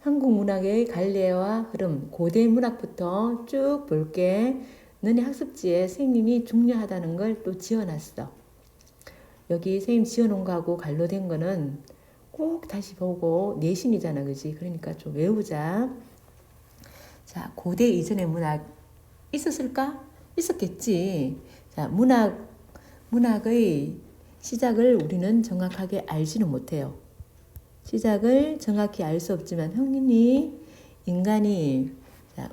한국 문학의 갈래와 흐름, 고대 문학부터 쭉 볼게. 너네 학습지에 선생님이 중요하다는 걸 또 지어놨어. 여기 선생님 지어놓은 거하고 갈로 된 거는 꼭 다시 보고 내신이잖아, 그지? 그러니까 좀 외우자. 자, 고대 이전의 문학 있었을까? 있었겠지. 자, 문학의 시작을 우리는 정확하게 알지는 못해요. 시작을 정확히 알 수 없지만 흥민이 인간이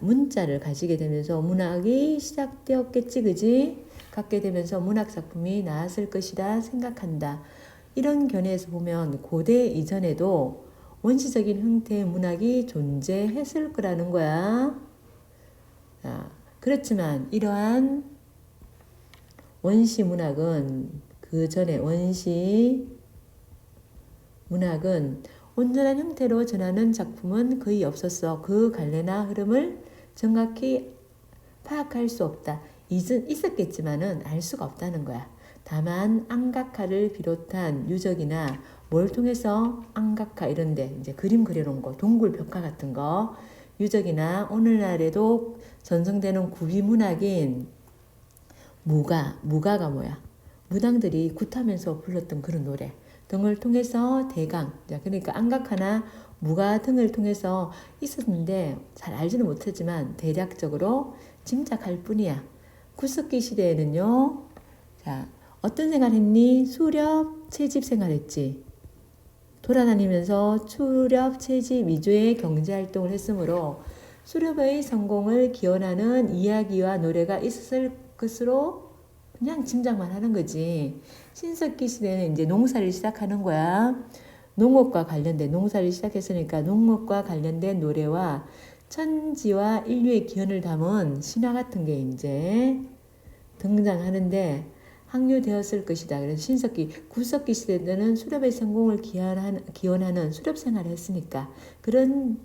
문자를 가지게 되면서 문학이 시작되었겠지, 그지? 갖게 되면서 문학 작품이 나왔을 것이다 생각한다. 이런 견해에서 보면 고대 이전에도 원시적인 형태의 문학이 존재했을 거라는 거야. 그렇지만 이러한 원시 문학은 그 전에 원시 문학은 온전한 형태로 전하는 작품은 거의 없었어. 그 갈래나 흐름을 정확히 파악할 수 없다. 있었겠지만은 알 수가 없다는 거야. 다만 안각화를 비롯한 유적이나 뭘 통해서 안각화 이런데 이제 그림 그려놓은 거, 동굴 벽화 같은 거, 유적이나 오늘날에도 전성되는 구비 문학인 무가가 뭐야? 무당들이 굿하면서 불렀던 그런 노래 등을 통해서 대강, 그러니까 안각화나 무가 등을 통해서 있었는데 잘 알지는 못하지만 대략적으로 짐작할 뿐이야. 구석기 시대에는요, 자, 어떤 생활했니? 수렵, 채집 생활했지. 돌아다니면서 수렵, 채집 위주의 경제활동을 했으므로 수렵의 성공을 기원하는 이야기와 노래가 있었을 것으로 그냥 짐작만 하는 거지. 신석기 시대는 이제 농사를 시작하는 거야. 농업과 관련된 농사를 시작했으니까 농업과 관련된 노래와 천지와 인류의 기원을 담은 신화 같은 게 이제 등장하는데 항류되었을 것이다. 그래서 신석기, 구석기 시대 때는 수렵의 성공을 기원하는 수렵 생활을 했으니까 그런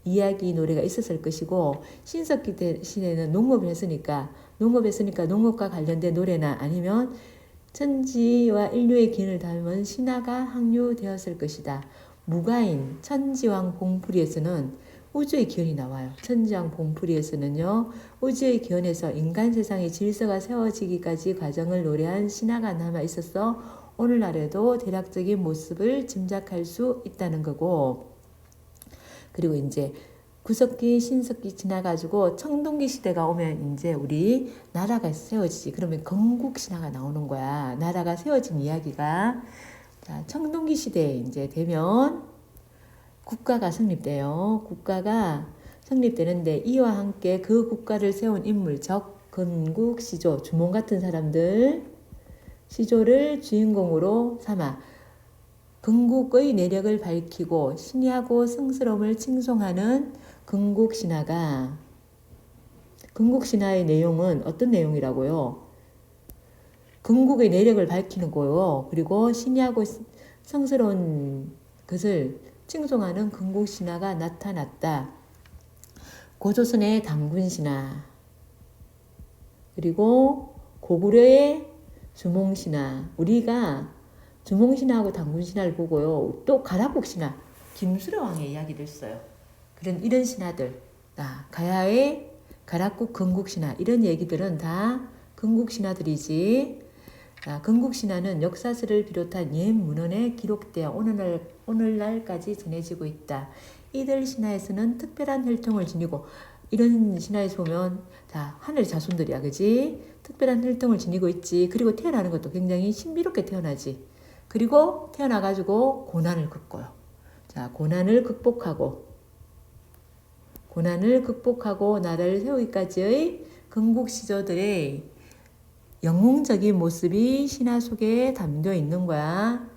이야기 노래가 있었을 것이고, 신석기 시대는 농업을 했으니까 농업과 관련된 노래나 아니면 천지와 인류의 기원을 담은 신화가 항류되었을 것이다. 무가인 천지왕 봉풀이에서는 우주의 기원이 나와요. 천지왕 봉풀이에서는요, 우주의 기원에서 인간 세상의 질서가 세워지기까지 과정을 노래한 신화가 남아 있어서 오늘날에도 대략적인 모습을 짐작할 수 있다는 거고, 그리고 이제 구석기, 신석기 지나가지고 청동기 시대가 오면 이제 우리 나라가 세워지지. 그러면 건국신화가 나오는 거야. 나라가 세워진 이야기가. 자, 청동기 시대에 이제 되면 국가가 성립돼요. 국가가 성립되는데 이와 함께 그 국가를 세운 인물, 건국, 시조, 주몽 같은 사람들, 시조를 주인공으로 삼아 건국의 내력을 밝히고 신의하고 성스러움을 칭송하는 건국신화가, 건국신화의 내용은 어떤 내용이라고요? 건국의 내력을 밝히는 거요. 그리고 신의하고 성스러운 것을 칭송하는 건국신화가 나타났다. 고조선의 당군신화, 그리고 고구려의 주몽신화. 우리가 주몽신화하고 당군신화를 보고요, 또 가락국신화, 김수려왕의 이야기를 써요. 이런 신화들, 가야의 가락국 건국신화, 이런 얘기들은 다 건국신화들이지. 건국신화는 역사서를 비롯한 옛 문헌에 기록되어 오늘날까지 전해지고 있다. 이들 신화에서는 특별한 혈통을 지니고, 이런 신화에서 보면 다 하늘 자손들이야, 그지? 특별한 혈통을 지니고 있지. 그리고 태어나는 것도 굉장히 신비롭게 태어나지. 그리고 태어나가지고 고난을 겪고요. 자, 고난을 극복하고 나라를 세우기까지의 건국시조들의 영웅적인 모습이 신화 속에 담겨 있는 거야.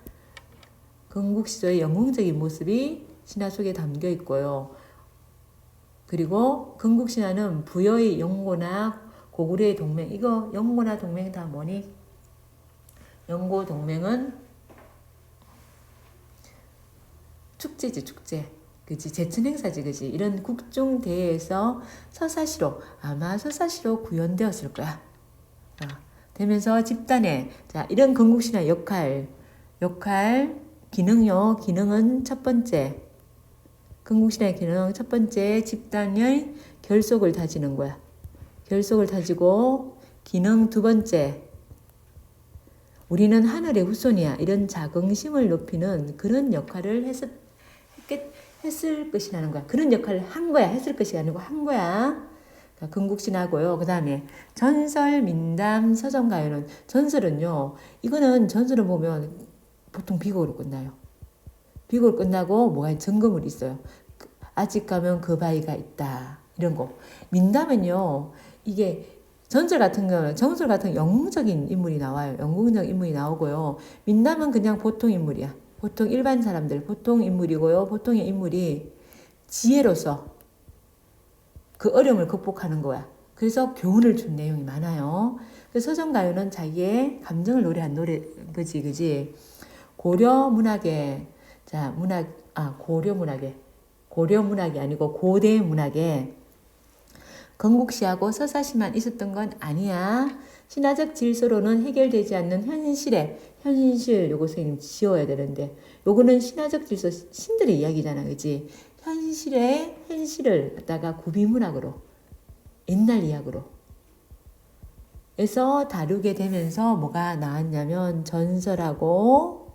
건국시조의 영웅적인 모습이 신화 속에 담겨 있고요. 그리고 건국신화는 부여의 영고나 고구려의 동맹, 이거 영고나 동맹 다 뭐니? 영고 동맹은 축제지, 축제. 그지? 제천 행사지, 그지? 이런 국중 대회에서 아마 서사시로 구현되었을 거야. 되면서 집단의, 자, 이런 건국신화 역할, 기능은 첫 번째. 건국신화의 기능 첫 번째 집단의 결속을 다지는 거야. 결속을 다지고 기능 두 번째 우리는 하늘의 후손이야. 이런 자긍심을 높이는 그런 역할을 했을 것이라는 거야. 그런 역할을 한 거야. 했을 것이 아니고 한 거야. 건국신화고요. 그 다음에 전설, 민담, 서정가요는 전설은요. 이거는 전설을 보면 보통 비극으로 끝나요. 비극으로 끝나고 뭐가 증거물이 있어요. 아직 가면 그 바위가 있다. 이런 거. 민담은요. 이게 전설 같은 경우는 정설 같은 영웅적인 인물이 나와요. 영웅적 인물이 나오고요. 민담은 그냥 보통 인물이야. 보통 일반 사람들, 보통 인물이고요. 보통의 인물이 지혜로서 그 어려움을 극복하는 거야. 그래서 교훈을 준 내용이 많아요. 그래서 서정가요는 자기의 감정을 노래한 노래, 그지? 고려 문학의, 고려 문학이 아니고 고대 문학에 건국시하고 서사시만 있었던 건 아니야. 신화적 질서로는 해결되지 않는 현실 요것을 지어야 되는데, 요거는 신화적 질서, 신들의 이야기잖아, 그지? 현실을 갖다가 구비문학으로, 옛날 이야기로 해서 다루게 되면서 뭐가 나왔냐면 전설하고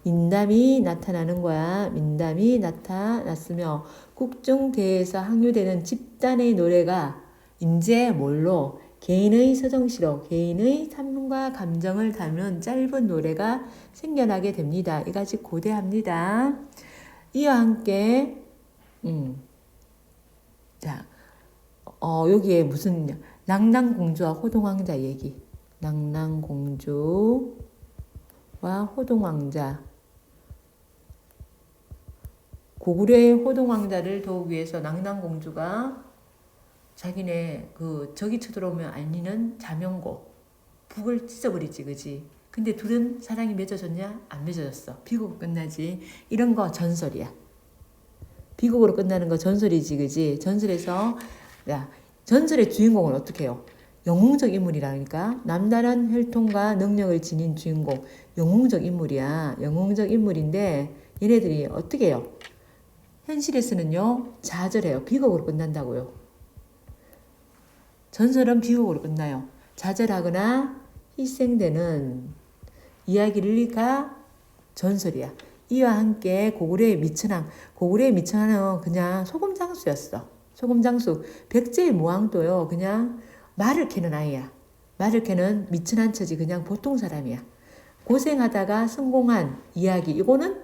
민담이 나타나는 거야. 민담이 나타났으며 국중대에서 항유되는 집단의 노래가 이제 뭘로 개인의 서정시로 개인의 삶과 감정을 담은 짧은 노래가 생겨나게 됩니다. 이것이 고대합니다. 이와 함께 여기에 무슨 낭랑공주와 호동왕자 얘기. 낭랑공주와 호동왕자. 고구려의 호동왕자를 도우기 위해서 낭랑공주가 자기네 적이 쳐들어오면 알리는 자명고 북을 찢어버리지, 그지? 근데 둘은 사랑이 맺어졌냐? 안 맺어졌어. 비극으로 끝나지. 이런 거 전설이야. 비극으로 끝나는 거 전설이지, 그지? 전설에서 전설의 주인공은 어떻게 해요? 영웅적 인물이라니까. 남다른 혈통과 능력을 지닌 주인공. 영웅적 인물이야. 영웅적 인물인데 얘네들이 어떻게 해요? 현실에서는요, 좌절해요. 비극으로 끝난다고요. 전설은 비극으로 끝나요. 좌절하거나 희생되는 이야기가 전설이야. 이와 함께 고구려의 미천왕. 고구려의 미천왕은 그냥 소금장수였어. 소금장수. 백제의 무왕도요. 그냥 말을 캐는 아이야. 말을 캐는 미천한 처지. 그냥 보통 사람이야. 고생하다가 성공한 이야기. 이거는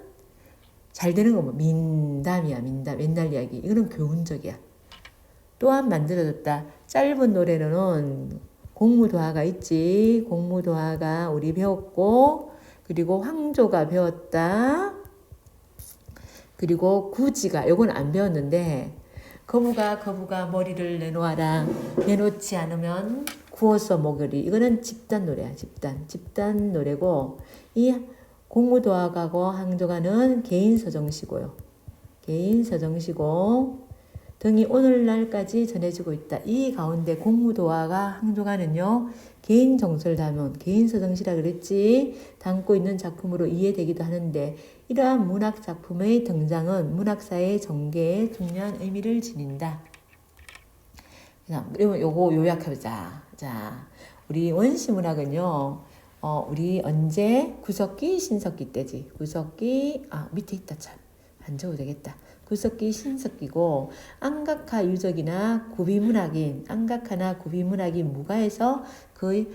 잘 되는 거 민담이야. 민담. 옛날 이야기. 이거는 교훈적이야. 또한 만들어졌다. 짧은 노래는 공무도화가 있지. 공무도화가 우리 배웠고, 그리고 황조가 배웠다. 그리고 구지가, 요건 안 배웠는데, 거부가 머리를 내놓아라. 내놓지 않으면 구워서 먹으리. 이거는 집단 노래야. 집단 노래고, 이 공무도화가고 황조가는 개인 서정시고요. 개인 서정시고, 등이 오늘날까지 전해지고 있다. 이 가운데 공무도화가 항조가는요. 개인 정서를 담은 개인 서정시라 그랬지. 담고 있는 작품으로 이해되기도 하는데 이러한 문학 작품의 등장은 문학사의 전개에 중요한 의미를 지닌다. 그러면 요거 요약해보자. 자, 우리 원시문학은요. 우리 언제 구석기 신석기 때지. 구석기 밑에 있다 참. 안 적어도 되겠다. 구석기 신석기고 안각화 유적이나 구비문학인 안각화나 구비문학인 무가에서 그의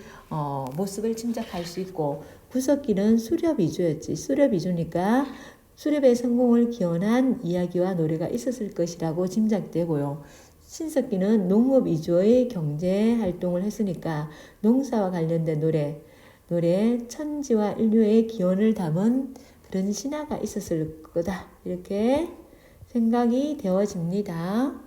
모습을 짐작할 수 있고 구석기는 수렵 위주였지. 수렵 위주니까 수렵의 성공을 기원한 이야기와 노래가 있었을 것이라고 짐작되고요. 신석기는 농업 위주의 경제 활동을 했으니까 농사와 관련된 노래 천지와 인류의 기원을 담은 그런 신화가 있었을 거다. 이렇게 생각이 되어집니다.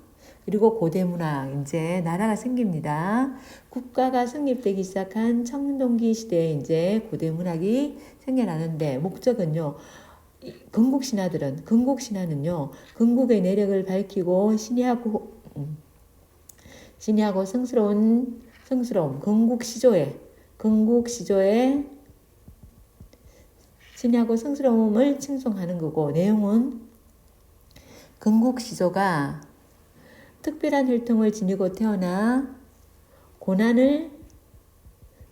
그리고 고대문학, 이제 나라가 생깁니다. 국가가 성립되기 시작한 청동기 시대에 이제 고대문학이 생겨나는데 목적은요. 건국신화는요. 건국의 내력을 밝히고 신이하고 성스러운 건국시조의 신이하고 성스러움을 칭송하는 거고 내용은 건국시조가 특별한 혈통을 지니고 태어나 고난을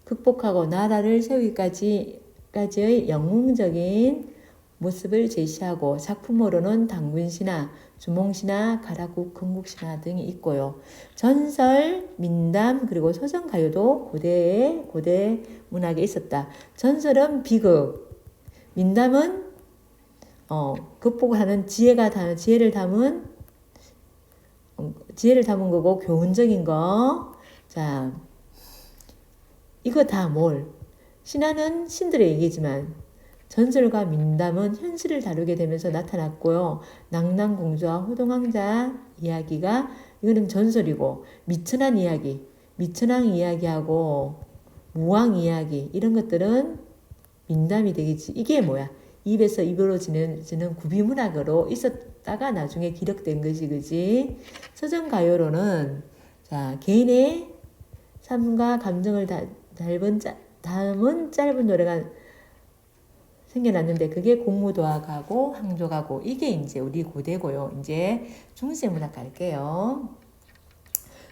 극복하고 나라를 세우기까지의 영웅적인 모습을 제시하고 작품으로는 당군신화, 주몽신화, 가락국, 건국신화 등이 있고요. 전설, 민담 그리고 소정가요도 고대 문학에 있었다. 전설은 비극, 민담은 극복을 하는 지혜를 담은 거고 교훈적인 거. 자, 이거 다 신화는 신들의 얘기지만 전설과 민담은 현실을 다루게 되면서 나타났고요. 낭랑공주와 호동왕자 이야기가 이거는 전설이고 미천한 이야기, 미천왕 이야기하고 무왕 이야기 이런 것들은 민담이 되겠지. 이게 뭐야? 입에서 입으로 지내는 구비문학으로 있었다가 나중에 기록된 것이 그지. 서정가요로는 자 개인의 삶과 감정을 담은 짧은 노래가 생겨났는데 그게 공무도화가고 항조가고 이게 이제 우리 고대고요. 이제 중세문학 갈게요.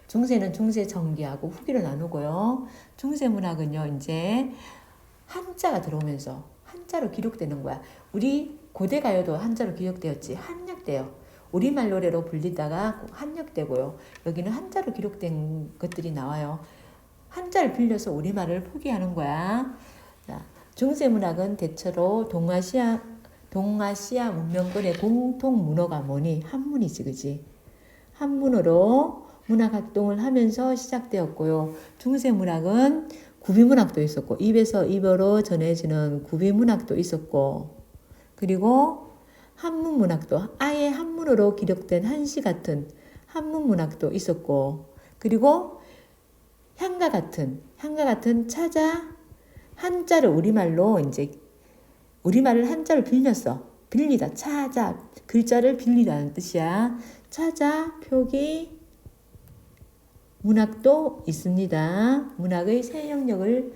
중세는 중세 정기하고 후기로 나누고요. 중세문학은요 이제 한자가 들어오면서 한자로 기록되는 거야. 우리 고대가요도 한자로 기록되었지. 한약돼요. 우리말 노래로 불리다가 한약되고요. 여기는 한자로 기록된 것들이 나와요. 한자를 빌려서 우리말을 포기하는 거야. 자, 중세문학은 대체로 동아시아 문명권의 공통 문어가 뭐니? 한문이지, 그지? 한문으로 문학활동을 하면서 시작되었고요. 중세문학은 구비문학도 있었고, 입에서 입으로 전해지는 구비문학도 있었고, 그리고 한문문학도 아예 한문으로 기록된 한시 같은 한문문학도 있었고, 그리고 향가 같은 한자를 우리말을 한자를 빌리다 찾아 글자를 빌리다는 뜻이야. 찾아 표기 문학도 있습니다. 문학의 새 영역을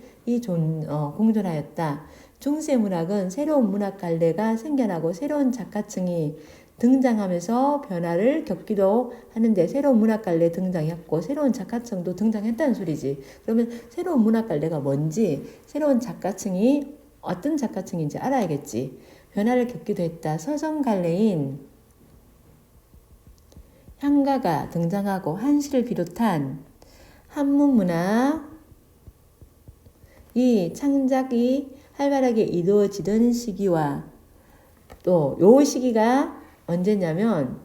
공존하였다. 중세 문학은 새로운 문학 갈래가 생겨나고 새로운 작가층이 등장하면서 변화를 겪기도 하는데 새로운 문학 갈래 등장했고 새로운 작가층도 등장했다는 소리지. 그러면 새로운 문학 갈래가 뭔지 새로운 작가층이 어떤 작가층인지 알아야겠지. 변화를 겪기도 했다. 서정 갈래인 향가가 등장하고 한시를 비롯한 한문 문학 이 창작이 활발하게 이루어지던 시기와 또 요 시기가 언제냐면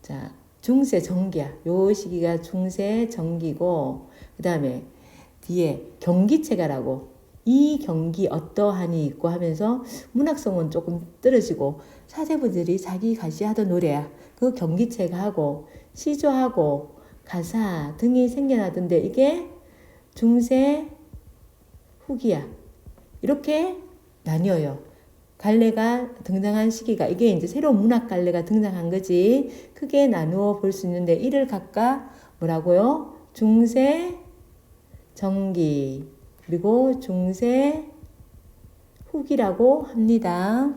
자 중세 정기야. 요 시기가 중세 정기고 그 다음에 뒤에 경기체가라고 이 경기 어떠하니 있고 하면서 문학성은 조금 떨어지고 사제부들이 자기 가시하던 노래야. 그 경기체가 하고 시조하고 가사 등이 생겨나던데 이게 중세 후기야. 이렇게 나뉘어요. 갈래가 등장한 시기가 이게 이제 새로운 문학 갈래가 등장한 거지. 크게 나누어 볼 수 있는데 이를 각각 뭐라고요? 중세 정기 그리고 중세 후기라고 합니다.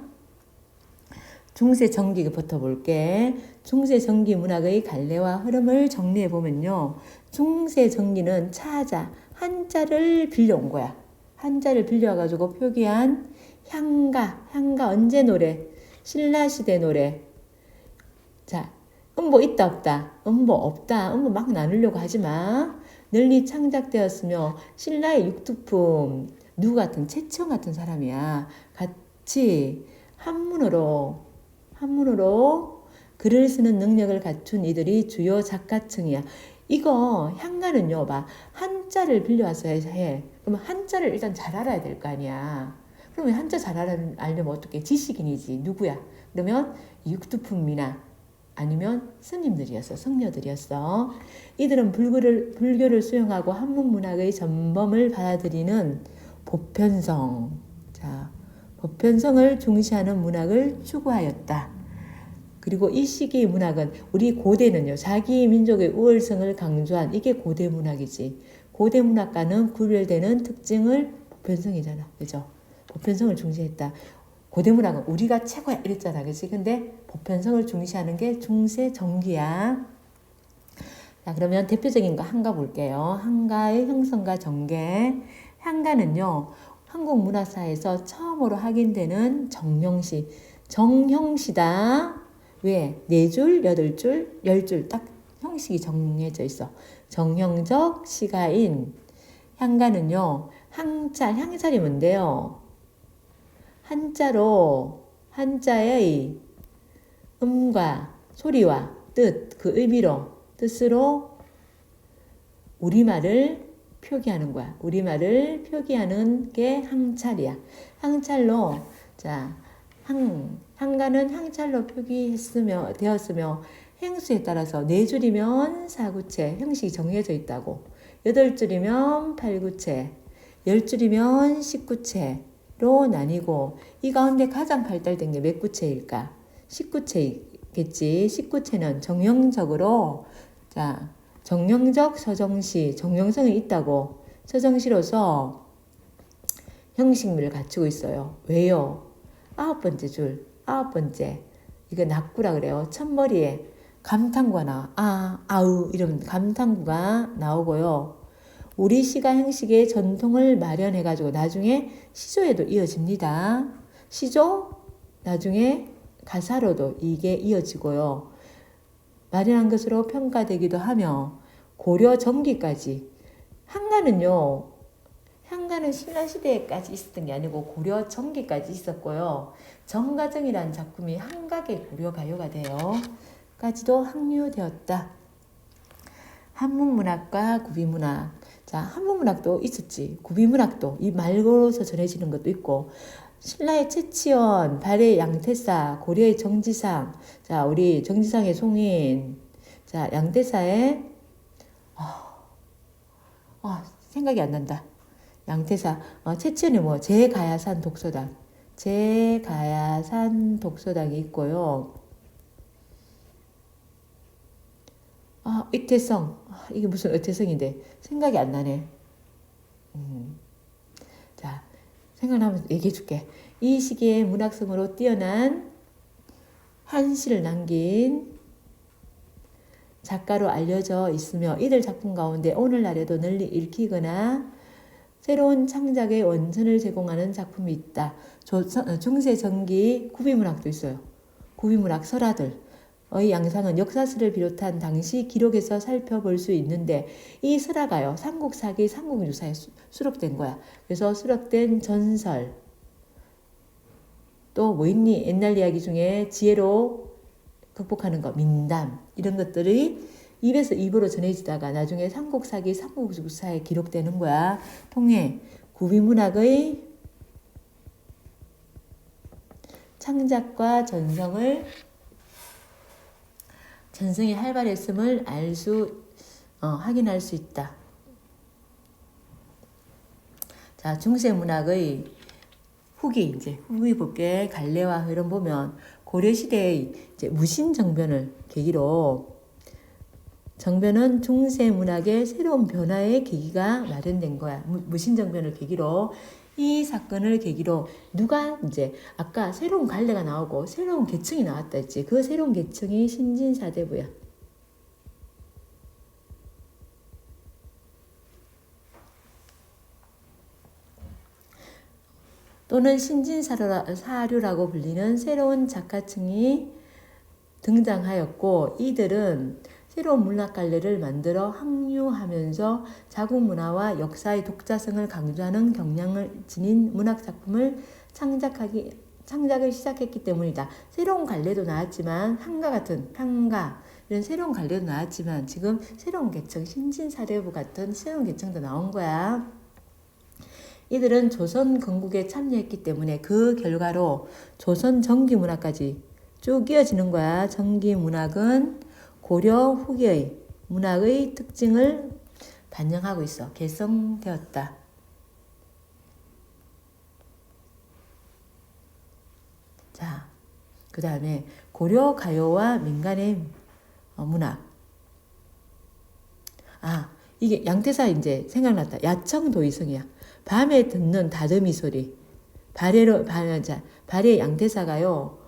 중세 정기부터 볼게. 중세 정기 문학의 갈래와 흐름을 정리해 보면요. 중세 정기는 차자 한자를 빌려온 거야. 한자를 빌려가지고 표기한 향가 언제 노래, 신라시대 노래. 자, 음보 있다 없다, 음보 없다, 음보 막 나누려고 하지 마. 널리 창작되었으며 신라의 육두품 누구 같은 최치원 같은 사람이야. 같이 한문으로 글을 쓰는 능력을 갖춘 이들이 주요 작가층이야. 이거 향가는요, 봐. 한자를 빌려와서 해. 그러면 한자를 일단 잘 알아야 될 거 아니야. 그러면 한자 잘 알려면 어떻게? 지식인이지. 누구야? 그러면 육두품이나 아니면 스님들이었어. 성녀들이었어. 이들은 불교를 수용하고 한문문학의 전범을 받아들이는 보편성. 자, 보편성을 중시하는 문학을 추구하였다. 그리고 이 시기의 문학은 우리 고대는요. 자기 민족의 우월성을 강조한 이게 고대 문학이지. 고대 문학과는 구별되는 특징을 보편성이잖아. 그죠? 보편성을 중시했다. 고대 문학은 우리가 최고야 이랬잖아, 그렇지? 근데 보편성을 중시하는 게 중세 정기야. 자, 그러면 대표적인 거 한가 볼게요. 한가의 형성과 전개. 한가는요, 한국 문화사에서 처음으로 확인되는 정형시. 정형시다. 왜? 4줄, 8줄, 10줄 딱 형식이 정해져 있어. 정형적 시가인. 한가는요, 향찰이 뭔데요? 한자의 음과 소리와 그 뜻으로 우리말을 표기하는 거야. 우리말을 표기하는 게 항찰이야. 항찰로, 자, 한가는 항찰로 되었으며, 행수에 따라서 4줄이면 4구체, 형식이 정해져 있다고. 8줄이면 8구체, 10줄이면 19체로 나뉘고, 이 가운데 가장 발달된 게 몇 구체일까? 19체겠지. 19체는 정형적으로, 자, 정형적 서정시, 정형성이 있다고. 서정시로서 형식물을 갖추고 있어요. 왜요? 9번째 줄, 9번째. 이거 낙구라 그래요. 첫머리에 감탄구가 나와. 아우 이러면 감탄구가 나오고요. 우리 시가 형식의 전통을 마련해가지고 나중에 시조에도 이어집니다. 시조, 나중에 가사로도 이게 이어지고요. 마련한 것으로 평가되기도 하며 고려 전기까지. 한가는 신라시대까지 있었던 게 아니고 고려 전기까지 있었고요. 정가정이라는 작품이 한각의 고려가요가 돼요. 까지도 항류되었다. 한문문학과 구비문학. 자, 한문문학도 있었지. 구비문학도 이 말고서 전해지는 것도 있고. 신라의 최치원, 발해의 양태사, 고려의 정지상. 자, 우리 정지상의 송인. 자, 양태사의 생각이 안 난다. 양태사. 최치원이 제가야산 독서당. 제가야산 독서당이 있고요. 의태성. 이게 무슨 의태성인데 생각이 안 나네. 자, 생각나면 얘기해 줄게. 이 시기에 문학성으로 뛰어난 한시를 남긴 작가로 알려져 있으며 이들 작품 가운데 오늘날에도 널리 읽히거나 새로운 창작의 원천을 제공하는 작품이 있다. 중세 전기 구비문학도 있어요. 구비문학 설화들의 양상은 역사서를 비롯한 당시 기록에서 살펴볼 수 있는데 이 설화가요. 삼국사기 삼국유사에 수록된 거야. 그래서 수록된 전설 또 뭐 있니? 옛날 이야기 중에 지혜로 극복하는 거, 민담 이런 것들이 입에서 입으로 전해지다가 나중에 삼국사기 삼국유사에 기록되는 거야. 통해 구비문학의 창작과 전성의 활발했음을 확인할 수 있다. 자, 중세 문학의 후기 볼게. 갈래와 이런 보면 고려 시대의 무신정변을 계기로 정변은 중세 문학의 새로운 변화의 계기가 마련된 거야. 무신정변을 계기로 이 사건을 계기로 누가 아까 새로운 갈래가 나오고 새로운 계층이 나왔다 했지. 그 새로운 계층이 신진사대부야. 또는 신진사류라고 불리는 새로운 작가층이 등장하였고 이들은 새로운 문학 갈래를 만들어 항류하면서 자국 문화와 역사의 독자성을 강조하는 경향을 지닌 문학 작품을 창작을 시작했기 때문이다. 새로운 갈래도 나왔지만 한가 이런 새로운 갈래도 나왔지만 지금 새로운 계층 신진사대부 같은 새로운 계층도 나온 거야. 이들은 조선 건국에 참여했기 때문에 그 결과로 조선 전기문학까지 쭉 이어지는 거야. 전기문학은 고려 후기의 문학의 특징을 반영하고 있어. 개성되었다. 자, 그 다음에 고려 가요와 민간의 문학. 이게 양태사 생각났다. 야청도의성이야. 밤에 듣는 다듬이 소리. 발해 양대사가요,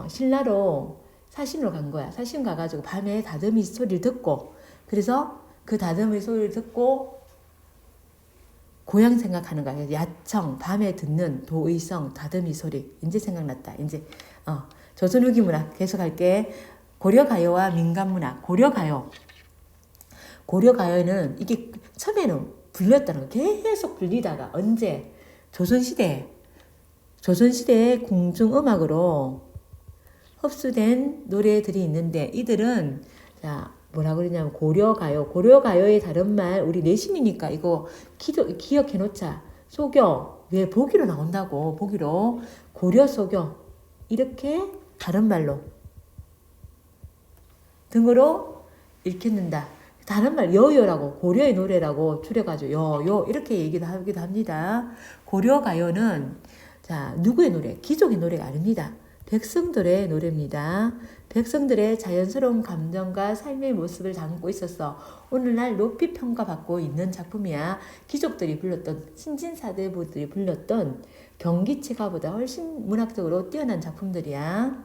신라로 사신으로 간 거야. 사신 가가지고 밤에 다듬이 소리를 듣고, 그래서 그 다듬이 소리를 듣고 고향 생각하는 거야. 야청, 밤에 듣는 도의성, 다듬이 소리. 이제 생각났다. 이제, 조선 후기 문학 계속 할게. 고려가요와 민간문학. 고려가요는 이게 처음에는 불렸다는 거. 계속 불리다가 언제? 조선시대에 궁중음악으로 흡수된 노래들이 있는데, 이들은, 자, 뭐라 그러냐면, 고려가요의 다른 말, 우리 내신이니까 이거 기억해 놓자. 소교, 왜 보기로 나온다고, 보기로. 고려소교. 이렇게 다른 말로 등으로 읽겠는다. 다른 말, 여여라고, 고려의 노래라고 줄여가지고, 여, 이렇게 얘기도 하기도 합니다. 고려가요는, 자, 누구의 노래? 귀족의 노래가 아닙니다. 백성들의 노래입니다. 백성들의 자연스러운 감정과 삶의 모습을 담고 있어서 오늘날 높이 평가받고 있는 작품이야. 귀족들이 불렀던, 신진사대부들이 불렀던 경기체가보다 훨씬 문학적으로 뛰어난 작품들이야.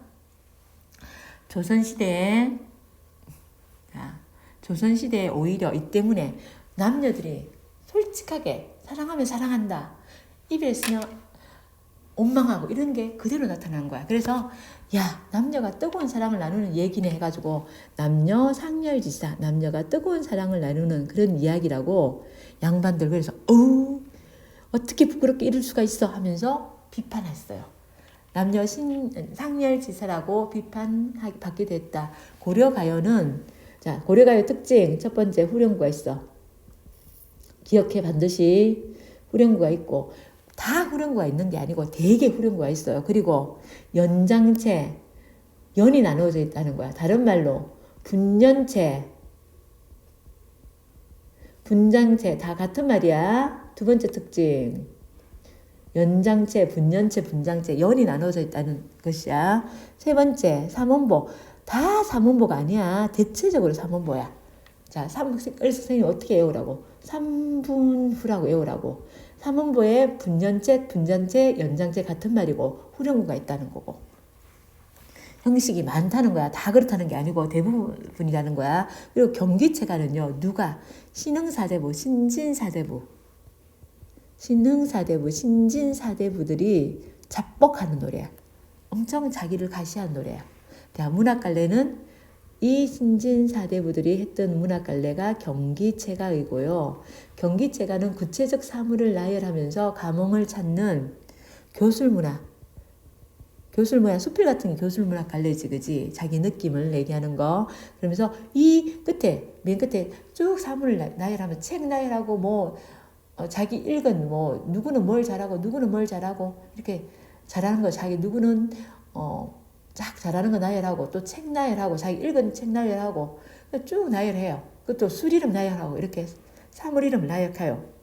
조선시대에 오히려 이 때문에 남녀들이 솔직하게 사랑하면 사랑한다, 입에 쓰면 원망하고 이런 게 그대로 나타나는 거야. 그래서 야, 남녀가 뜨거운 사랑을 나누는 얘기네 해가지고 남녀 상렬지사, 남녀가 뜨거운 사랑을 나누는 그런 이야기라고 양반들 그래서 어떻게 부끄럽게 이럴 수가 있어 하면서 비판했어요. 남녀 상렬지사라고 비판받게 됐다. 고려가요는, 자, 고려가요 특징 첫 번째, 후렴구가 있어. 기억해, 반드시 후렴구가 있고, 다 후렴구가 있는 게 아니고 되게 후렴구가 있어요. 그리고 연장체, 연이 나누어져 있다는 거야. 다른 말로 분장체 다 같은 말이야. 두 번째 특징, 연장체, 분장체, 연이 나눠져 있다는 것이야. 세 번째, 삼원보. 다 삼원보가 아니야. 대체적으로 삼원보야. 자, 선생님이 어떻게 외우라고? 3분 후라고 외우라고. 삼원보에 분연체, 연장체 같은 말이고 후렴구가 있다는 거고. 형식이 많다는 거야. 다 그렇다는 게 아니고 대부분이라는 거야. 그리고 경기체가는요, 누가? 신흥사대부, 신진사대부들이 잡복하는 노래야. 엄청 자기를 가시한 노래야. 자, 문학갈래는 이 신진사대부들이 했던 문학갈래가 경기체가이고요. 경기체가는 구체적 사물을 나열하면서 감흥을 찾는 교술문화, 수필 같은 게 교술문학 갈래지, 그지? 자기 느낌을 내게 하는 거. 그러면서 이 끝에, 맨 끝에 쭉 사물을 나열하면 책 나열하고 자기 읽은 누구는 뭘 잘하고 누구는 뭘 잘하고 이렇게 잘하는 거, 자기 누구는 쫙 잘하는 거 나열하고 또 책 나열하고 자기 읽은 책 나열하고 쭉 나열해요. 그것도 술 이름 나열하고 이렇게 사물 이름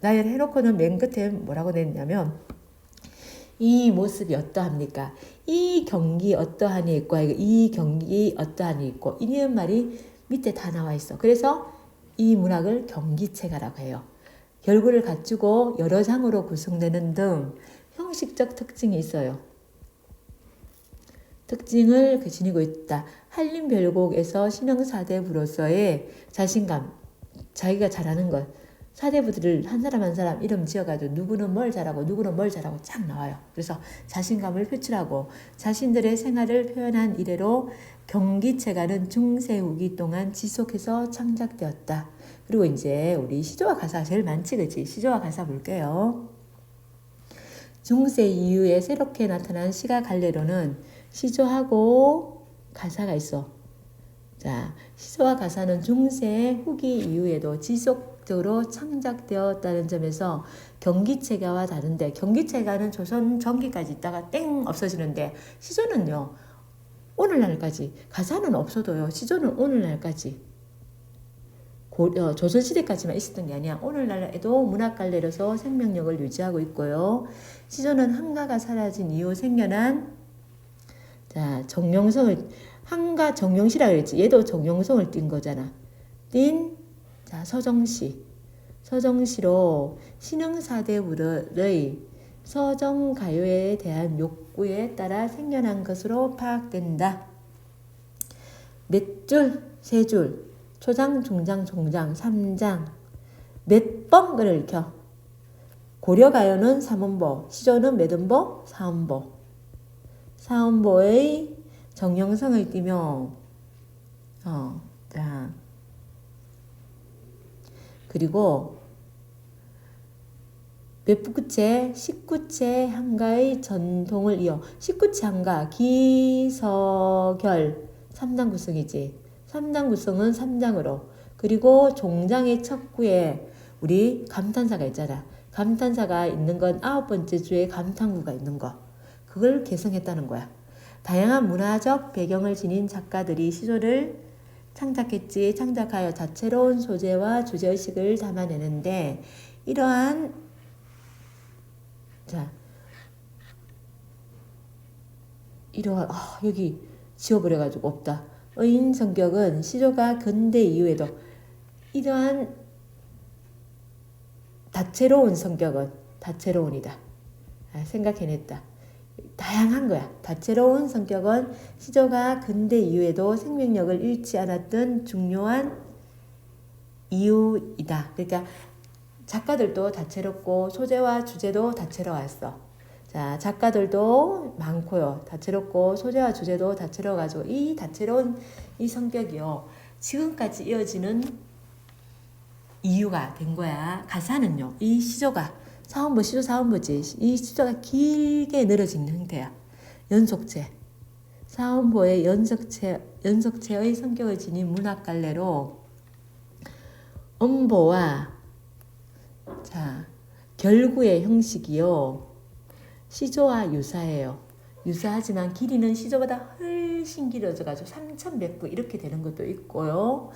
나열해놓고는 맨 끝에 뭐라고 냈냐면, 이 모습이 어떠합니까? 이 경기 어떠하니 있고, 이 경기 어떠하니 있고, 이런 말이 밑에 다 나와 있어. 그래서 이 문학을 경기체가라고 해요. 결구를 갖추고 여러 장으로 구성되는 등 형식적 특징이 있어요. 특징을 지니고 있다. 한림별곡에서 신흥사대부로서의 자신감, 자기가 잘하는 것, 사대부들을 한 사람 한 사람 이름 지어가지고 누구는 뭘 잘하고 누구는 뭘 잘하고 쫙 나와요. 그래서 자신감을 표출하고 자신들의 생활을 표현한 이래로 경기체가는 중세 후기 동안 지속해서 창작되었다. 그리고 이제 우리 시조와 가사 제일 많지, 그치? 시조와 가사 볼게요. 중세 이후에 새롭게 나타난 시가 갈래로는 시조하고 가사가 있어. 자, 시조와 가사는 중세 후기 이후에도 지속적으로 창작되었다는 점에서 경기체가와 다른데, 경기체가는 조선 전기까지 있다가 땡 없어지는데, 시조는요 오늘날까지, 가사는 없어도요 시조는 오늘날까지, 조선시대까지만 있었던 게 아니야. 오늘날에도 문학갈래로서 생명력을 유지하고 있고요. 시조는 한가가 사라진 이후 생겨난, 자, 정용성을, 한가 정용시라 그랬지. 얘도 정용성을 띈 거잖아. 자, 서정시로 신흥사대부의 서정가요에 대한 욕구에 따라 생겨난 것으로 파악된다. 몇 줄, 세 줄, 초장, 중장, 종장, 3장. 몇 번을 읽혀. 고려가요는 3음보, 시조는 몇 음보? 4음보. 4음보의 정형성을 띠며, 자. 그리고 몇 부구체, 19체 한가의 전통을 이어. 19체 한가, 기서결, 3장 구성이지. 3장 구성은 3장으로. 그리고 종장의 첫 구에 우리 감탄사가 있잖아. 감탄사가 있는 건 9번째 주에 감탄구가 있는 거. 그걸 개성했다는 거야. 다양한 문화적 배경을 지닌 작가들이 시조를 창작했지. 창작하여 다채로운 소재와 주제의식을 담아내는데 이러한 여기 지워버려가지고 없다. 의인 성격은 시조가 근대 이후에도 이러한 다채로운 성격은 다채로운이다. 생각해냈다. 다양한 거야. 다채로운 성격은 시조가 근대 이후에도 생명력을 잃지 않았던 중요한 이유이다. 그러니까 작가들도 다채롭고 소재와 주제도 다채로웠어. 자, 작가들도 많고요. 다채롭고 소재와 주제도 다채로워가지고 이 다채로운 이 성격이요. 지금까지 이어지는 이유가 된 거야. 가사는요. 이 시조가 사음보, 시조 사음보지. 이 시조가 길게 늘어지는 형태야. 연속체. 사음보의 연속체의 성격을 지닌 문학 갈래로 음보와 결구의 형식이요. 시조와 유사해요. 유사하지만 길이는 시조보다 훨씬 길어져가지고 3100부 이렇게 되는 것도 있고요.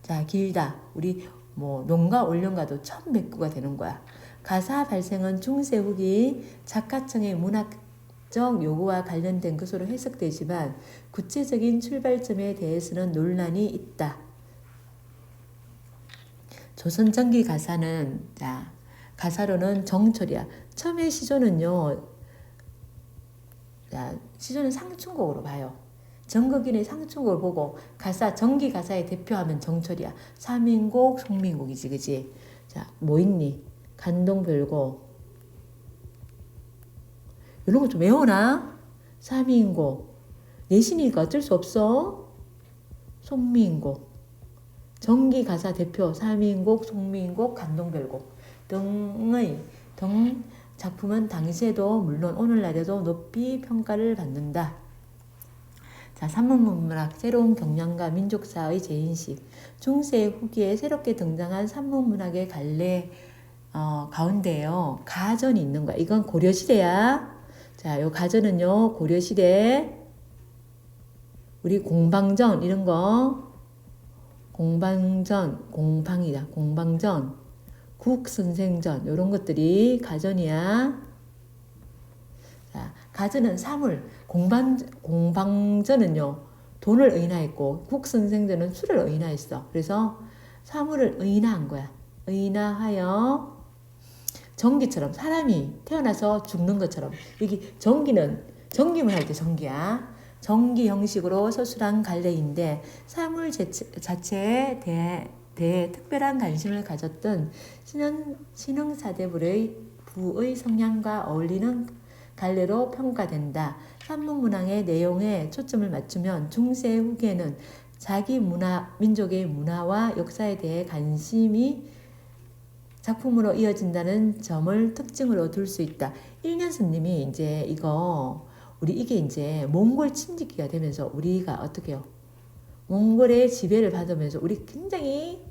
자, 길다. 우리 명가 올령가도 1100부가 되는 거야. 가사 발생은 중세 후기 작가청의 문학적 요구와 관련된 것으로 해석되지만 구체적인 출발점에 대해서는 논란이 있다. 조선 전기 가사는 가사로는 정철이야. 처음에 시조는요. 시조는 상춘곡으로 봐요. 정극인의 상춘곡을 보고 전기 가사의 대표하면 정철이야. 삼인곡, 송민곡이지, 그지? 자, 뭐 있니? 간동별곡. 이런 거 좀 외우나? 삼인곡. 내신이니까 어쩔 수 없어. 송민곡. 정기 가사 대표 삼인곡, 송민곡, 간동별곡 등의 작품은 당시에도 물론 오늘날에도 높이 평가를 받는다. 자, 산문문학 새로운 경향과 민족사의 재인식. 중세 후기에 새롭게 등장한 산문문학의 갈래 가운데요. 가전이 있는 거야. 이건 고려시대야. 자, 요 가전은요. 고려시대 우리 공방전 이런 거 공방전, 국선생전 이런 것들이 가전이야. 자, 가전은 사물, 공방전은요 돈을 의인화했고 국선생전은 술을 의인화했어. 그래서 사물을 의인화한 거야. 의인화하여 전기처럼 사람이 태어나서 죽는 것처럼 여기 전기문 할 때 전기야. 전기 형식으로 서술한 갈래인데 사물 자체에 대해 특별한 관심을 가졌던 신흥사대부의 성향과 어울리는 갈래로 평가된다. 산문문학의 내용에 초점을 맞추면 중세 후기에는 자기 민족의 문화와 역사에 대해 관심이 작품으로 이어진다는 점을 특징으로 둘 수 있다. 1년 스님이 이제 이게 이제 몽골 침략기가 되면서 우리가 어떻게 해요? 몽골의 지배를 받으면서 우리 굉장히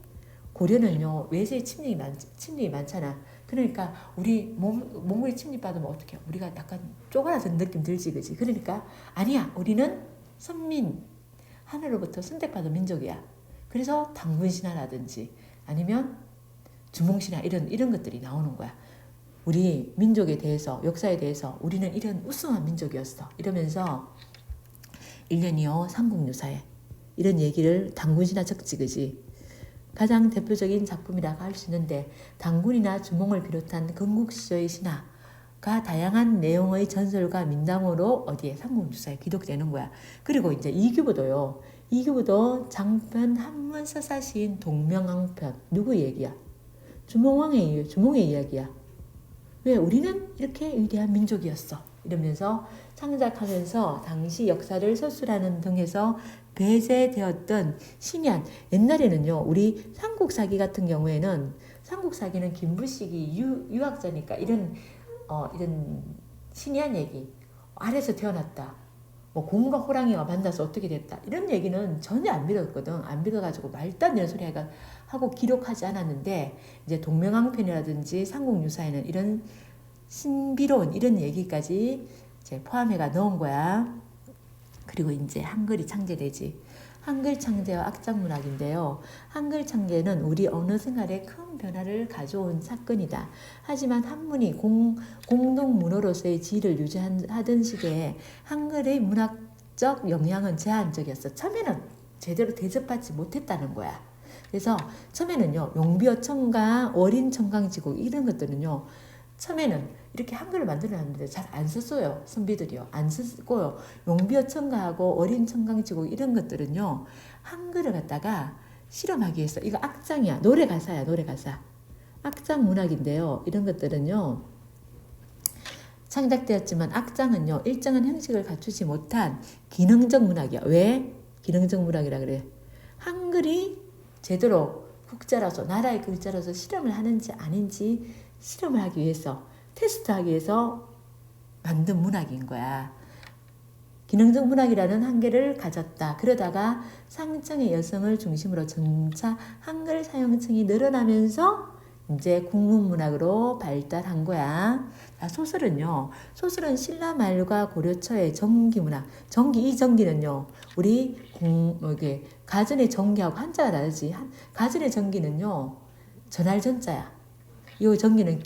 고려는요 외세의 침략이 많잖아. 그러니까 우리 몽골이 침략받으면 어떻게 해요? 우리가 약간 쪼그라든 느낌 들지, 그지? 그러니까 아니야, 우리는 선민 하늘로부터 선택받은 민족이야. 그래서 당군신화라든지 아니면 주몽신화 이런 것들이 나오는 거야. 우리 민족에 대해서 역사에 대해서 우리는 이런 우승한 민족이었어. 이러면서 1년이요 삼국유사에 이런 얘기를 당군신화 적지그지. 가장 대표적인 작품이라고 할 수 있는데 당군이나 주몽을 비롯한 건국시조의 신화 다양한 내용의 전설과 민담으로 어디에 삼국유사에 기록되는 거야. 그리고 이제 이규보도요. 이규보도 장편 한문 서사시인 동명왕편 누구 얘기야? 주몽의 이야기야. 왜 우리는 이렇게 위대한 민족이었어. 이러면서 창작하면서 당시 역사를 서술하는 등에서 배제되었던 신ያን. 옛날에는요. 우리 삼국사기 같은 경우에는 삼국사기는 김부식이 유학자니까 이런 신기한 얘기. 아래서 태어났다. 뭐 공과 호랑이와 만나서 어떻게 됐다. 이런 얘기는 전혀 안 믿었거든. 안 믿어가지고 말도 안 되는 소리 하고 기록하지 않았는데 이제 동명왕편이라든지 삼국유사에는 이런 신비로운 이런 얘기까지 이제 포함해가 넣은 거야. 그리고 이제 한글이 창제되지. 한글 창제와 악장문학인데요. 한글 창제는 우리 언어 생활에 큰 변화를 가져온 사건이다. 하지만 한문이 공동 문어로서의 지위를 유지하던 시기에 한글의 문학적 영향은 제한적이었어. 처음에는 제대로 대접받지 못했다는 거야. 그래서 처음에는요. 용비어천가, 어린천강지국 이런 것들은요. 처음에는 이렇게 한글을 만들어놨는데 잘 안 썼어요. 선비들이요. 안 쓰고요. 용비어천가하고 어린천강지국 이런 것들은요. 한글을 갖다가 실험하기 위해서 이거 악장이야. 노래 가사야. 악장 문학인데요. 이런 것들은요. 창작되었지만 악장은요. 일정한 형식을 갖추지 못한 기능적 문학이야. 왜? 기능적 문학이라 그래. 한글이 제대로 국자라서 나라의 글자라서 실험을 하는지 아닌지 실험을 하기 위해서 테스트하기 위해서 만든 문학인 거야. 기능적 문학이라는 한계를 가졌다. 그러다가 상층의 여성을 중심으로 점차 한글 사용층이 늘어나면서 이제 국문문학으로 발달한 거야. 소설은요. 소설은 신라 말과 고려 초의 정기문학. 이 정기는요. 우리 가전의 정기하고 한자가 다르지. 가전의 정기는요. 전할 전자야. 이 정기는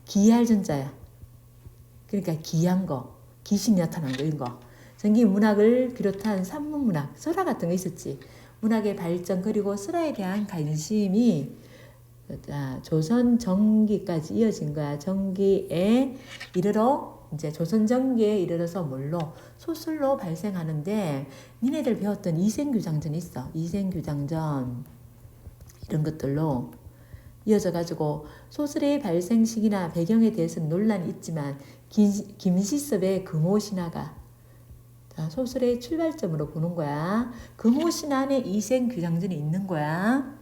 기할 전자야. 그러니까 기한 거, 귀신이 나타난 거 이런 거. 정기 문학을 비롯한 산문문학, 설화 같은 거 있었지. 문학의 발전 그리고 설화에 대한 관심이 조선 정기까지 이어진 거야. 정기에 이르러 이제 조선 정기에 이르러서 뭘로 소설로 발생하는데 니네들 배웠던 이생규장전 있어. 이생규장전 이런 것들로 이어져 가지고 소설의 발생 시기나 배경에 대해서는 논란이 있지만 김시섭의 금오신화가 소설의 출발점으로 보는 거야. 금오신화 안에 이생규장전이 있는 거야.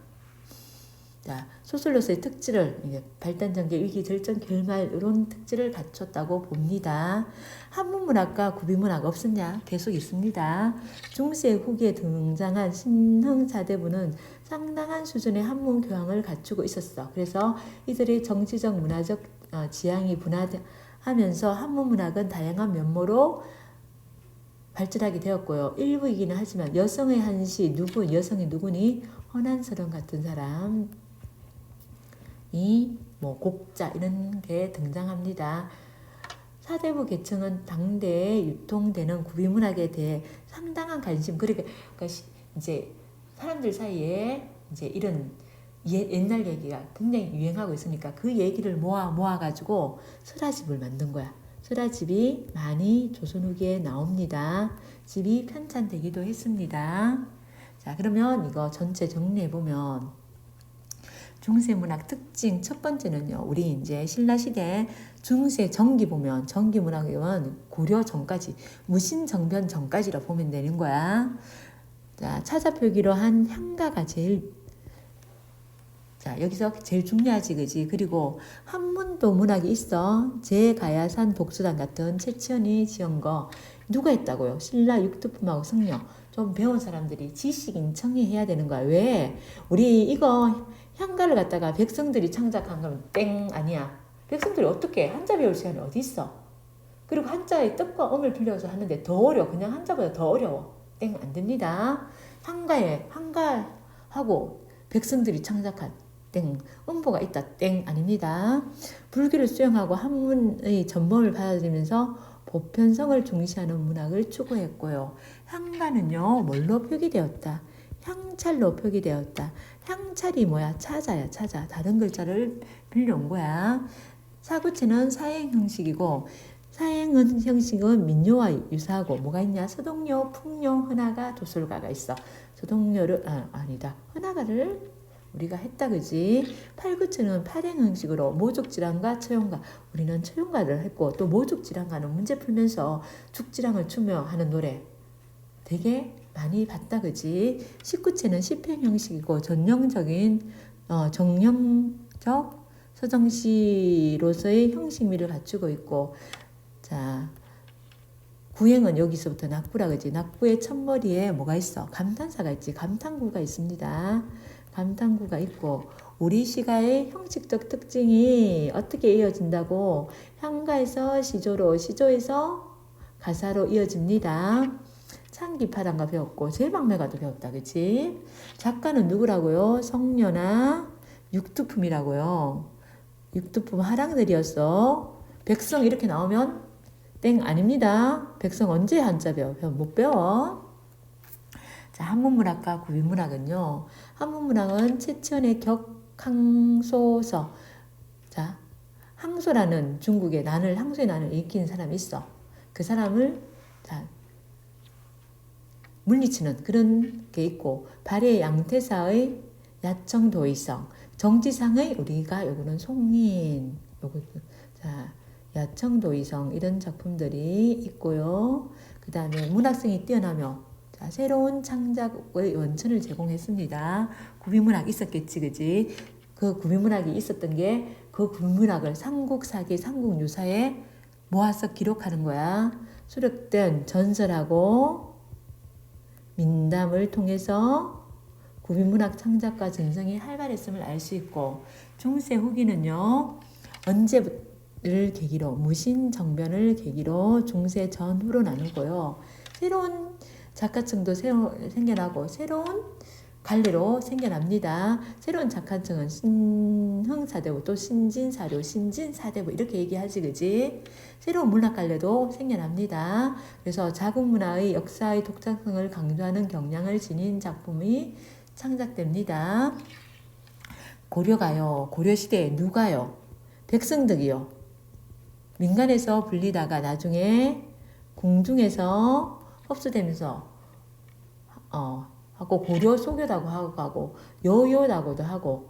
자, 소설로서의 특질을 발단 전개, 위기 절정, 결말 이런 특질을 갖췄다고 봅니다. 한문문학과 구비문학 없었냐? 계속 있습니다. 중세 후기에 등장한 신흥사대부는 상당한 수준의 한문 교양을 갖추고 있었어. 그래서 이들의 정치적, 문화적 지향이 분화하면서 한문문학은 다양한 면모로 발전하게 되었고요. 일부이기는 하지만 여성의 한시, 여성이 누구니? 허난서론 같은 사람. 곡자 이런 게 등장합니다. 사대부 계층은 당대에 유통되는 구비문학에 대해 상당한 관심. 그러니까 이제 사람들 사이에 이제 이런 옛날 얘기가 굉장히 유행하고 있으니까 그 얘기를 모아가지고 설화집을 만든 거야. 설화집이 많이 조선 후기에 나옵니다. 집이 편찬되기도 했습니다. 자, 그러면 이거 전체 정리해보면 중세문학 특징 첫 번째는요. 우리 이제 신라시대 중세 정기 보면 정기문학은 고려 전까지 무신정변 전까지라 보면 되는 거야. 자, 차자표기로 한 향가가 여기서 제일 중요하지, 그지? 그리고 한문도 문학이 있어. 제가야산 복수단 같은 최치원이 지은 거 누가 했다고요? 신라 육두품하고 성녀. 좀 배운 사람들이 지식 인청해 해야 되는 거야. 왜? 우리 이거 향가를 갖다가 백성들이 창작한 건 땡 아니야. 백성들이 어떻게 한자 배울 시간이 어디 있어? 그리고 한자의 뜻과 음을 빌려서 하는데 더 어려워. 그냥 한자보다 더 어려워. 땡 안 됩니다. 한가하고 백성들이 창작한 땡 음보가 있다. 땡 아닙니다. 불교를 수용하고 한문의 전범을 받아들이면서 보편성을 중시하는 문학을 추구했고요. 향가는요. 뭘로 표기되었다? 향찰로 표기되었다. 향찰이 뭐야? 차자야, 차자. 다른 글자를 빌려온 거야. 사구체는 사행 형식이고 사행 형식은 민요와 유사하고 뭐가 있냐? 서동요, 풍요, 흔화가, 도술가가 있어. 서동요를 아니다. 흔화가를 우리가 했다 그지? 팔구체는 팔행 형식으로 모족지랑과 처용가, 우리는 처용가를 했고 또 모족지랑가는 문제 풀면서 죽지랑을 추며 하는 노래 되게 많이 봤다 그지? 십구체는 시행 형식이고 전형적인 정형적 서정시로서의 형식미를 갖추고 있고, 자 구행은 여기서부터 낙구라 그지? 낙구의 첫머리에 뭐가 있어? 감탄사가 있지. 감탄구가 있습니다. 감탄구가 있고 우리 시가의 형식적 특징이 어떻게 이어진다고? 향가에서 시조로, 시조에서 가사로 이어집니다. 창기파단가 배웠고 제방매가도 배웠다 그치? 작가는 누구라고요? 성녀나 육두품이라고요. 육두품 하랑들이었어. 백성 이렇게 나오면 땡 아닙니다. 백성 언제 한자 배워? 못 배워. 자, 한문문학과 구비문학은요. 한문문학은 최천의 격항소서. 자, 항소라는 중국의 난을, 항소의 난을 일으킨 사람이 있어. 그 사람을 자 물리치는 그런 게 있고, 발해 양태사의 야청도의성, 정지상의 우리가 요거는 송인, 요거 자 야청도의성 이런 작품들이 있고요. 그 다음에 문학성이 뛰어나며 자, 새로운 창작의 원천을 제공했습니다. 구비문학 있었겠지, 그지? 그 구비문학이 있었던 게 그 구비문학을 삼국사기, 삼국유사에 모아서 기록하는 거야. 수록된 전설하고 민담을 통해서 구비문학 창작과 전성이 활발했음을 알 수 있고, 중세 후기는요. 언제를 계기로 무신정변을 계기로 중세 전후로 나누고요. 새로운 작가층도 생겨나고 새로운 갈래로 생겨납니다. 새로운 작가층은 신흥사대부, 또 신진사료, 신진사대부 이렇게 얘기하지, 그지? 새로운 문학 갈래도 생겨납니다. 그래서 자국 문화의 역사의 독창성을 강조하는 경향을 지닌 작품이 창작됩니다. 고려가요. 고려시대에 누가요? 백성덕이요. 민간에서 불리다가 나중에 궁중에서 흡수되면서 하고 고려 소교라고 하고 여요라고도 하고.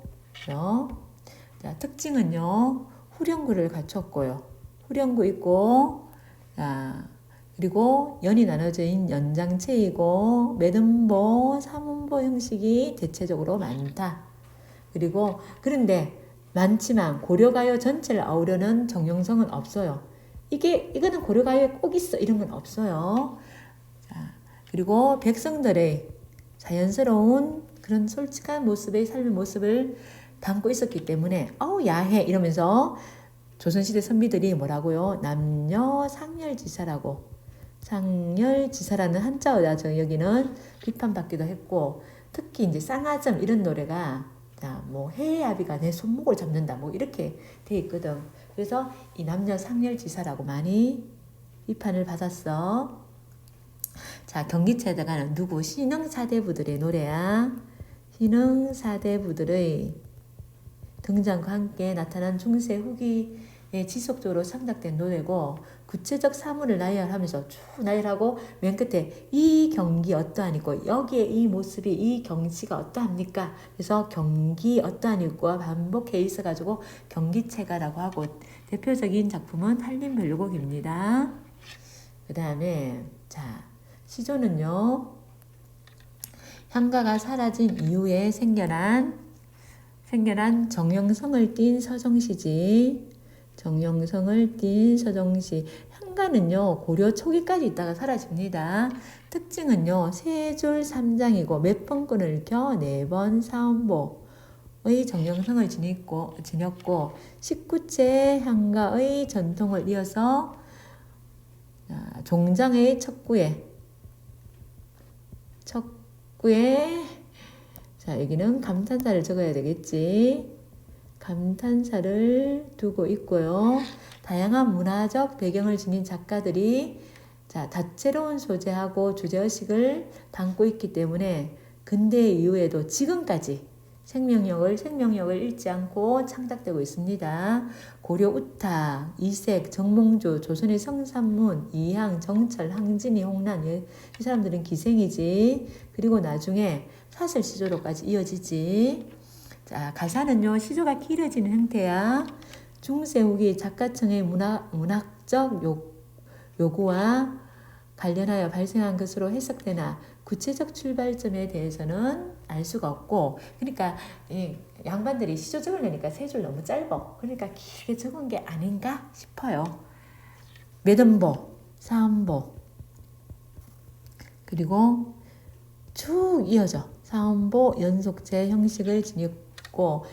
자, 특징은요. 후령구를 갖췄고요. 후령구 있고, 자, 그리고 연이 나눠져 있는 연장체이고 매듭보, 삼음보 형식이 대체적으로 많다. 그리고 그런데 많지만 고려가요 전체를 아우려는 정형성은 없어요. 이거는 고려가요에 꼭 있어 이런 건 없어요. 자, 그리고 백성들의 자연스러운 그런 솔직한 모습의 삶의 모습을 담고 있었기 때문에 야해 이러면서 조선시대 선비들이 뭐라고요? 남녀 상렬지사라고, 상렬지사라는 한자어다 여기는 비판받기도 했고, 특히 이제 쌍화점 이런 노래가 뭐 해의 아비가 내 손목을 잡는다 뭐 이렇게 돼 있거든. 그래서 이 남녀 상렬지사라고 많이 비판을 받았어. 자, 경기체대가는 누구? 신흥사대부들의 노래야. 신흥사대부들의 등장과 함께 나타난 중세 후기에 지속적으로 창작된 노래고, 구체적 사물을 나열하면서 쭉 나열하고 맨 끝에 이 경기 어떠하니고 여기에 이 모습이 이 경치가 어떠합니까? 그래서 경기 어떠하니고 반복해 있어가지고 경기체가라고 하고, 대표적인 작품은 한림별곡입니다. 그 다음에 자 시조는요. 향가가 사라진 이후에 생겨난 정형성을 띈 서정시지. 정형성을 띈 서정시. 향가는요. 고려 초기까지 있다가 사라집니다. 특징은요. 세 줄 3장이고 몇 번 끈을 켜 4번 사음보의 정형성을 지녔고 19체 향가의 전통을 이어서 종장의 척구에 자 여기는 감탄사를 적어야 되겠지. 감탄사를 두고 있고요. 다양한 문화적 배경을 지닌 작가들이 자 다채로운 소재하고 주제의식을 담고 있기 때문에 근대 이후에도 지금까지 생명력을 잃지 않고 창작되고 있습니다. 고려 우탁, 이색, 정몽주, 조선의 성산문, 이항, 정철, 항진이, 홍란 이 사람들은 기생이지. 그리고 나중에 사슬 시조로까지 이어지지. 자, 가사는요 시조가 길어지는 형태야. 중세 후기 작가청의 문학적 요구와 관련하여 발생한 것으로 해석되나 구체적 출발점에 대해서는 알 수가 없고, 그러니까 이 양반들이 시조 적으려니까 세 줄 너무 짧아. 그러니까 길게 적은 게 아닌가 싶어요. 매덤보, 사음보, 그리고 쭉 이어져 사음보 연속제 형식을 지녔고,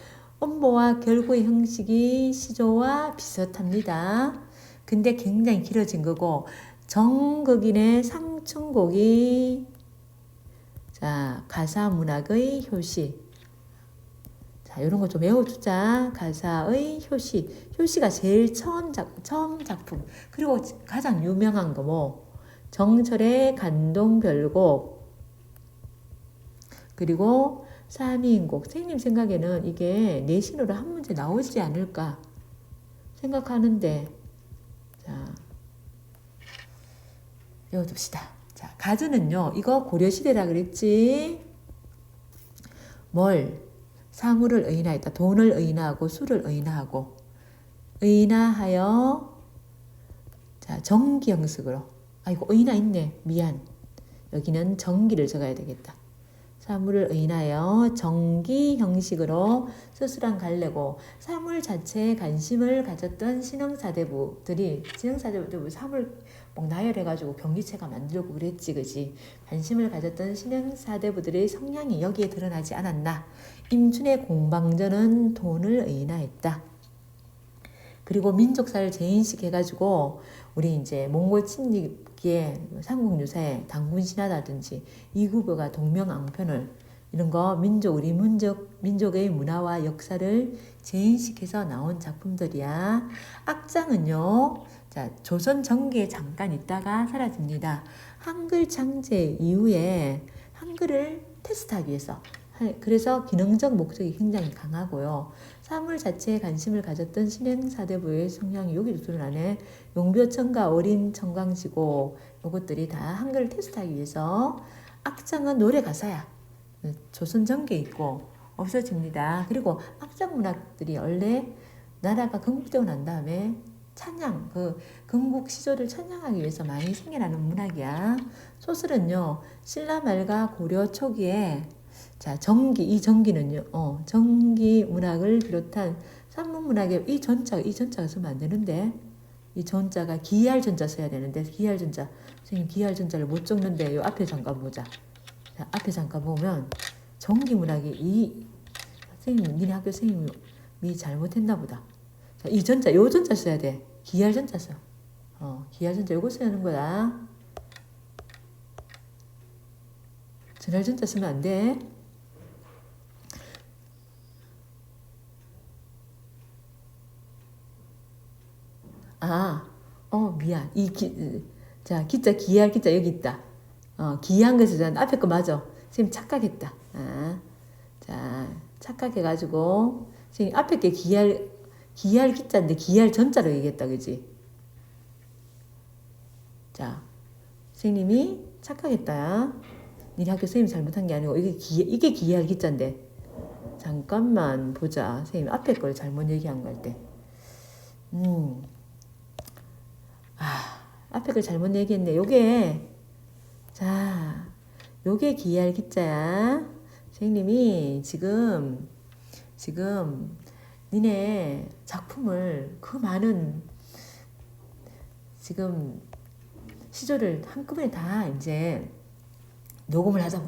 음보와 결구의 형식이 시조와 비슷합니다. 근데 굉장히 길어진 거고, 정극인의 상춘곡이 자 가사 문학의 효시. 자 이런 거 좀 외워두자. 가사의 효시가 제일 처음 작품. 그리고 가장 유명한 거 뭐 정철의 간동별곡, 그리고 삼위인곡. 선생님 생각에는 이게 내신으로 한 문제 나오지 않을까 생각하는데, 자 외워둡시다. 자, 가즈는요, 이거 고려시대라 그랬지. 사물을 의인하였다. 돈을 의인하고 수를 의인하고, 의인하여 자 정기 형식으로. 아이고 의인하 있네. 미안. 여기는 정기를 적어야 되겠다. 사물을 의인하여 정기 형식으로 수술한 갈래고, 사물 자체에 관심을 가졌던 신흥사대부들이 사물 막 나열해가지고 병기체가 만들고 그랬지, 그지? 관심을 가졌던 신흥사대부들의 성향이 여기에 드러나지 않았나. 임춘의 공방전은 돈을 의인하였다. 그리고 민족사를 재인식 해가지고 우리 이제 몽골 침략기에 삼국유사에 당군신화라든지 이구벼가 동명앙편을 이런 거 우리 민족의 문화와 역사를 재인식해서 나온 작품들이야. 악장은요, 자 조선 전기에 잠깐 있다가 사라집니다. 한글 창제 이후에 한글을 테스트하기 위해서. 그래서 기능적 목적이 굉장히 강하고요. 사물 자체에 관심을 가졌던 신행사대부의 성향이 여기도 드러나네. 용벼청가 어린 청강지고 이것들이 다 한글을 테스트하기 위해서. 악장은 노래 가사야. 조선 전기에 있고 없어집니다. 그리고 악장 문학들이 원래 나라가 건국되고 난 다음에 찬양, 건국 시조를 찬양하기 위해서 많이 생겨나는 문학이야. 소설은요, 신라 말과 고려 초기에 자 이 정기는요, 정기 문학을 비롯한 산문 문학에 이 전자가 쓰면 안 되는데, 이 전자가 기할 전자 써야 되는데, 기할 전자 선생님 기할 전자를 못 적는데 요 앞에 잠깐 보자. 자, 앞에 잠깐 보면 정기 문학이 선생님 니네 학교 선생님이 잘못했나 보다. 자, 이 전자 요 전자 써야 돼. 기할 전자 써. 기할 전자 요거 써야 하는 거다. 전할 전자 쓰면 안 돼. 미안. 자, 기자, 기할 기자 여기 있다. 기한 거 쓰잖아. 앞에 거 맞아. 선생님 착각했다. 자, 착각해가지고, 선생님 앞에 게 기할 기자인데 기할 전자로 얘기했다. 그지? 자, 선생님이 착각했다. 니네 학교 선생님이 잘못한 게 아니고, 이게 기할 기자인데. 잠깐만 보자. 선생님 앞에 걸 잘못 얘기한 걸 때. 앞에 걸 잘못 얘기했네. 요게 기할 기자야. 선생님이 지금 니네 작품을 그 많은 지금 시조를 한꺼번에 다 이제 녹음을 하자